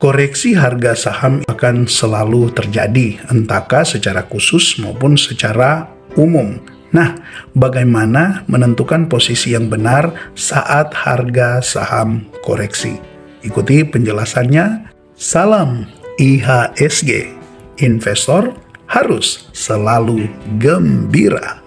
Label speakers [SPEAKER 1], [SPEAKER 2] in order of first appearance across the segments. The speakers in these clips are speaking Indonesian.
[SPEAKER 1] Koreksi harga saham akan selalu terjadi, entahkah secara khusus maupun secara umum. Nah, bagaimana menentukan posisi yang benar saat harga saham koreksi? Ikuti penjelasannya. Salam IHSG, investor harus selalu gembira.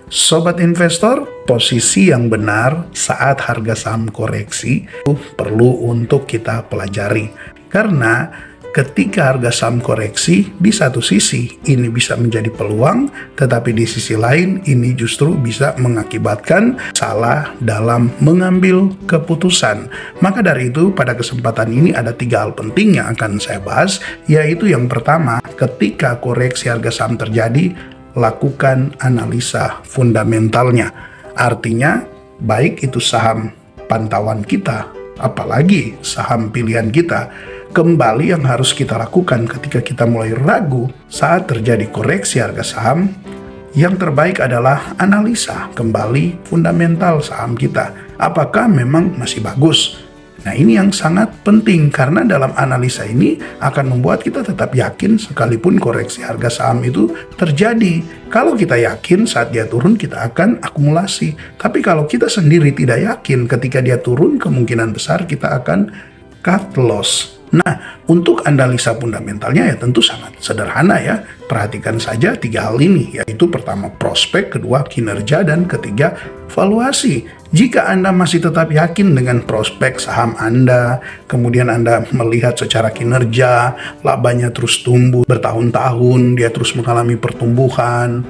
[SPEAKER 1] Sobat investor, posisi yang benar saat harga saham koreksi perlu untuk kita pelajari. Karena ketika harga saham koreksi, di satu sisi ini bisa menjadi peluang, tetapi di sisi lain ini justru bisa mengakibatkan salah dalam mengambil keputusan. Maka dari itu pada kesempatan ini ada 3 hal penting yang akan saya bahas, yaitu yang pertama, ketika koreksi harga saham terjadi, lakukan analisa fundamentalnya. Artinya, baik itu saham pantauan kita, apalagi saham pilihan kita, kembali yang harus kita lakukan ketika kita mulai ragu saat terjadi koreksi harga saham, yang terbaik adalah analisa kembali fundamental saham kita. Apakah memang masih bagus? Nah, ini yang sangat penting karena dalam analisa ini akan membuat kita tetap yakin sekalipun koreksi harga saham itu terjadi. Kalau kita yakin saat dia turun kita akan akumulasi. Tapi kalau kita sendiri tidak yakin ketika dia turun, kemungkinan besar kita akan cut loss. Nah, untuk analisa fundamentalnya ya tentu sangat sederhana ya. Perhatikan saja 3 hal ini, yaitu pertama prospek, kedua kinerja, dan ketiga valuasi. Jika Anda masih tetap yakin dengan prospek saham Anda, kemudian Anda melihat secara kinerja, labanya terus tumbuh bertahun-tahun, dia terus mengalami pertumbuhan,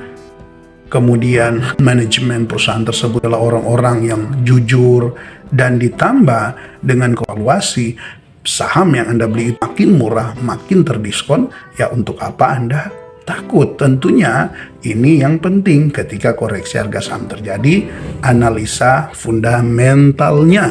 [SPEAKER 1] kemudian manajemen perusahaan tersebut adalah orang-orang yang jujur, dan ditambah dengan valuasi, saham yang Anda beli makin murah, makin terdiskon, ya untuk apa Anda takut? Tentunya ini yang penting ketika koreksi harga saham terjadi, analisa fundamentalnya.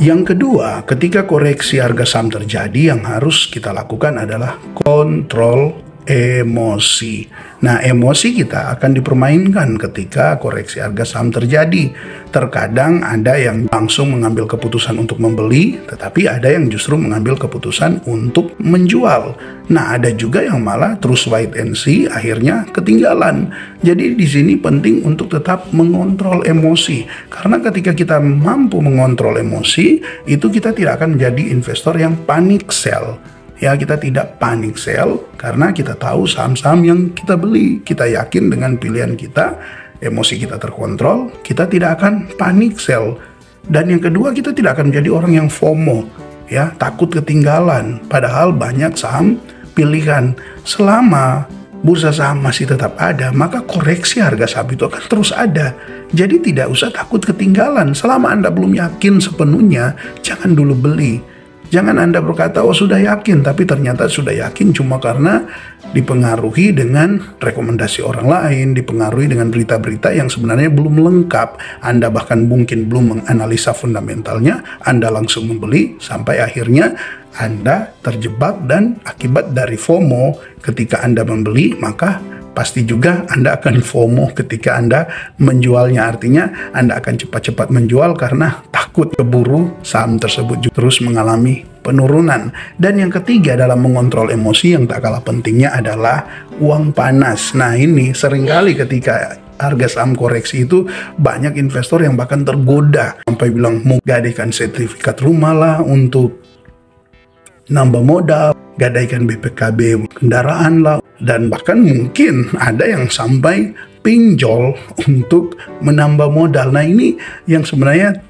[SPEAKER 1] Yang kedua, ketika koreksi harga saham terjadi, yang harus kita lakukan adalah kontrol emosi. Nah, emosi kita akan dipermainkan ketika koreksi harga saham terjadi. Terkadang ada yang langsung mengambil keputusan untuk membeli, tetapi ada yang justru mengambil keputusan untuk menjual. Nah, ada juga yang malah terus wait and see, akhirnya ketinggalan. Jadi di sini penting untuk tetap mengontrol emosi. Karena ketika kita mampu mengontrol emosi, itu kita tidak akan menjadi investor yang panic sell. Ya, kita tidak panik sell karena kita tahu saham-saham yang kita beli, kita yakin dengan pilihan kita, emosi kita terkontrol, kita tidak akan panik sell. Dan yang kedua, kita tidak akan menjadi orang yang FOMO, ya, takut ketinggalan. Padahal banyak saham pilihan. Selama bursa saham masih tetap ada, maka koreksi harga saham itu akan terus ada. Jadi tidak usah takut ketinggalan. Selama Anda belum yakin sepenuhnya, jangan dulu beli. Jangan Anda berkata, oh sudah yakin, tapi ternyata sudah yakin cuma karena dipengaruhi dengan rekomendasi orang lain, dipengaruhi dengan berita-berita yang sebenarnya belum lengkap. Anda bahkan mungkin belum menganalisa fundamentalnya, Anda langsung membeli, sampai akhirnya Anda terjebak, dan akibat dari FOMO ketika Anda membeli, maka pasti juga Anda akan FOMO ketika Anda menjualnya. Artinya Anda akan cepat-cepat menjual karena takut keburu saham tersebut terus mengalami penurunan. Dan yang ketiga dalam mengontrol emosi yang tak kalah pentingnya adalah uang panas. Nah, ini seringkali ketika harga saham koreksi itu banyak investor yang bahkan tergoda sampai bilang mau gadaikan sertifikat rumah lah untuk nambah modal, gadaikan BPKB kendaraan lah, dan bahkan mungkin ada yang sampai pinjol untuk menambah modal. Nah, ini yang sebenarnya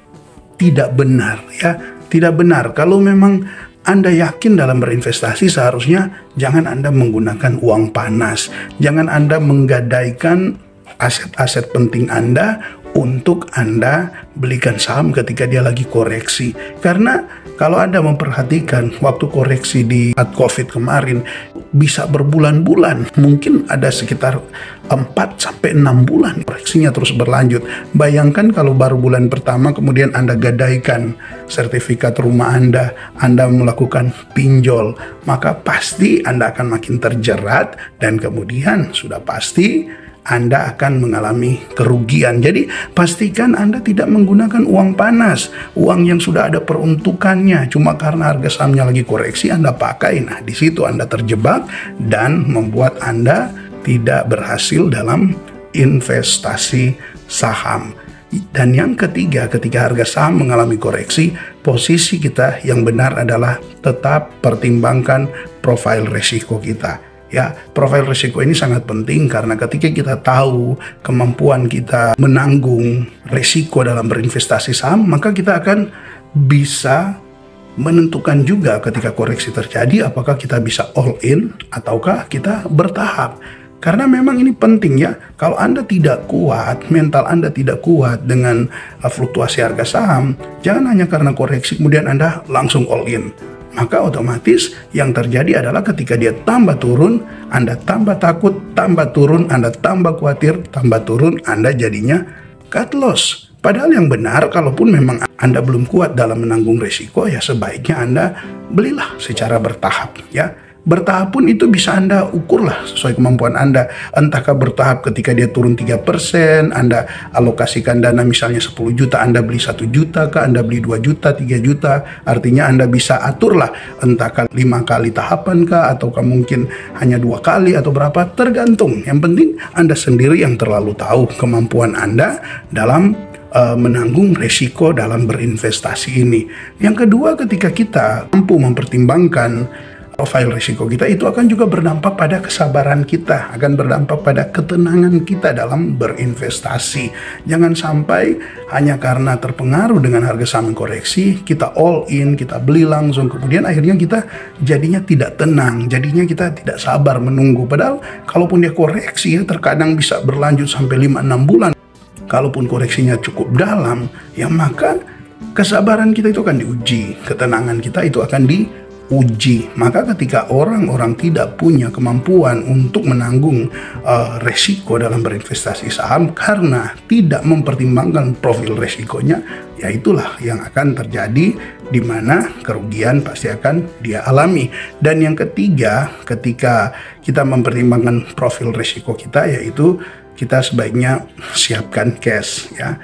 [SPEAKER 1] tidak benar, ya, tidak benar. Kalau memang Anda yakin dalam berinvestasi, seharusnya jangan Anda menggunakan uang panas, jangan Anda menggadaikan aset-aset penting Anda untuk Anda belikan saham ketika dia lagi koreksi. Karena kalau Anda memperhatikan waktu koreksi di saat COVID kemarin bisa berbulan-bulan, mungkin ada sekitar 4-6 bulan koreksinya terus berlanjut. Bayangkan kalau baru bulan pertama kemudian Anda gadaikan sertifikat rumah Anda melakukan pinjol, maka pasti Anda akan makin terjerat, dan kemudian sudah pasti Anda akan mengalami kerugian. Jadi pastikan Anda tidak menggunakan uang panas, uang yang sudah ada peruntukannya. Cuma karena harga sahamnya lagi koreksi Anda pakai. Nah, di situ Anda terjebak dan membuat Anda tidak berhasil dalam investasi saham. Dan yang ketiga, ketika harga saham mengalami koreksi, posisi kita yang benar adalah tetap pertimbangkan profil risiko kita. Ya, profil risiko ini sangat penting karena ketika kita tahu kemampuan kita menanggung risiko dalam berinvestasi saham, maka kita akan bisa menentukan juga ketika koreksi terjadi apakah kita bisa all in ataukah kita bertahap. Karena memang ini penting ya, kalau Anda tidak kuat, mental Anda tidak kuat dengan fluktuasi harga saham, jangan hanya karena koreksi kemudian Anda langsung all in. Maka otomatis yang terjadi adalah ketika dia tambah turun, Anda tambah takut, tambah turun, Anda tambah khawatir, tambah turun, Anda jadinya cut loss. Padahal yang benar, kalaupun memang Anda belum kuat dalam menanggung risiko, ya sebaiknya Anda belilah secara bertahap ya. Bertahap pun itu bisa Anda ukurlah sesuai kemampuan Anda. Entahkah bertahap ketika dia turun 3%, Anda alokasikan dana misalnya 10 juta, Anda beli 1 juta kah, Anda beli 2 juta, 3 juta. Artinya Anda bisa aturlah entahkah 5 kali tahapan kah, ataukah mungkin hanya 2 kali atau berapa, tergantung. Yang penting Anda sendiri yang terlalu tahu kemampuan Anda dalam menanggung resiko dalam berinvestasi ini. Yang kedua, ketika kita mampu mempertimbangkan profil risiko kita, itu akan juga berdampak pada kesabaran kita, akan berdampak pada ketenangan kita dalam berinvestasi. Jangan sampai hanya karena terpengaruh dengan harga saham koreksi, kita all in, kita beli langsung, kemudian akhirnya kita jadinya tidak tenang, jadinya kita tidak sabar menunggu. Padahal kalaupun dia koreksi ya, terkadang bisa berlanjut sampai 5-6 bulan. Kalaupun koreksinya cukup dalam, ya maka kesabaran kita itu akan diuji, ketenangan kita itu akan diuji. Maka ketika orang-orang tidak punya kemampuan untuk menanggung resiko dalam berinvestasi saham karena tidak mempertimbangkan profil resikonya, ya itulah yang akan terjadi, di mana kerugian pasti akan dia alami. Dan yang ketiga, ketika kita mempertimbangkan profil resiko kita, yaitu kita sebaiknya siapkan cash ya.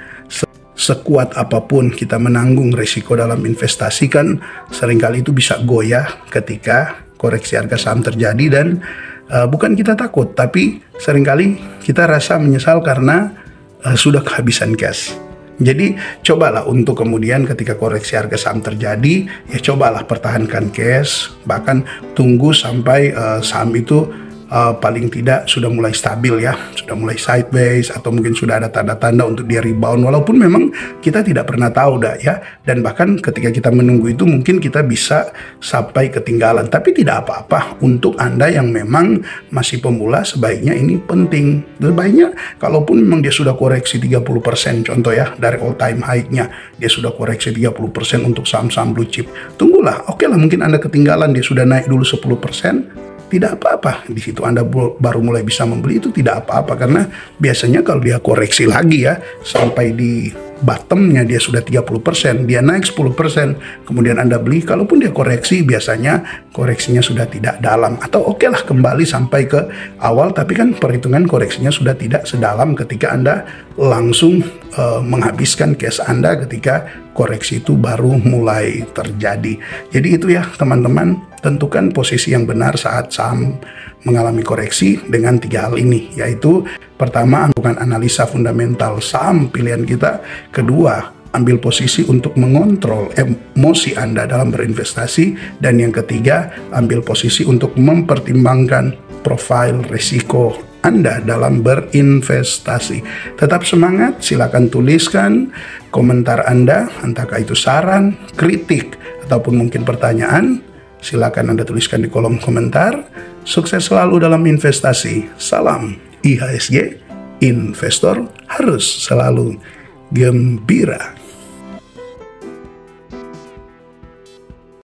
[SPEAKER 1] Sekuat apapun kita menanggung risiko dalam investasi, kan seringkali itu bisa goyah ketika koreksi harga saham terjadi, dan bukan kita takut, tapi seringkali kita rasa menyesal karena sudah kehabisan cash. Jadi cobalah untuk kemudian ketika koreksi harga saham terjadi, ya cobalah pertahankan cash, bahkan tunggu sampai saham itu paling tidak sudah mulai stabil ya, sudah mulai sideways, atau mungkin sudah ada tanda-tanda untuk dia rebound, walaupun memang kita tidak pernah tahu dah ya. Dan bahkan ketika kita menunggu itu mungkin kita bisa sampai ketinggalan, tapi tidak apa-apa. Untuk Anda yang memang masih pemula, sebaiknya ini penting. Sebaiknya kalaupun memang dia sudah koreksi 30%, contoh ya, dari all time high-nya dia sudah koreksi 30% untuk saham-saham blue chip, tunggulah. Oke lah, mungkin Anda ketinggalan, dia sudah naik dulu 10%, tidak apa-apa. Di situ Anda baru mulai bisa membeli, itu tidak apa-apa, karena biasanya kalau dia koreksi lagi ya sampai di bottomnya dia sudah 30%, dia naik 10%, kemudian Anda beli, kalaupun dia koreksi biasanya koreksinya sudah tidak dalam, atau oke lah kembali sampai ke awal, tapi kan perhitungan koreksinya sudah tidak sedalam ketika Anda langsung menghabiskan cash Anda ketika koreksi itu baru mulai terjadi. Jadi itu ya teman-teman, tentukan posisi yang benar saat saham mengalami koreksi dengan 3 hal ini, yaitu pertama, lakukan analisa fundamental saham pilihan kita. Kedua, ambil posisi untuk mengontrol emosi Anda dalam berinvestasi. Dan yang ketiga, ambil posisi untuk mempertimbangkan profil risiko Anda dalam berinvestasi. Tetap semangat, silakan tuliskan komentar Anda, entahkah itu saran, kritik, ataupun mungkin pertanyaan. Silakan Anda tuliskan di kolom komentar. Sukses selalu dalam investasi. Salam IHSG, investor harus selalu gembira.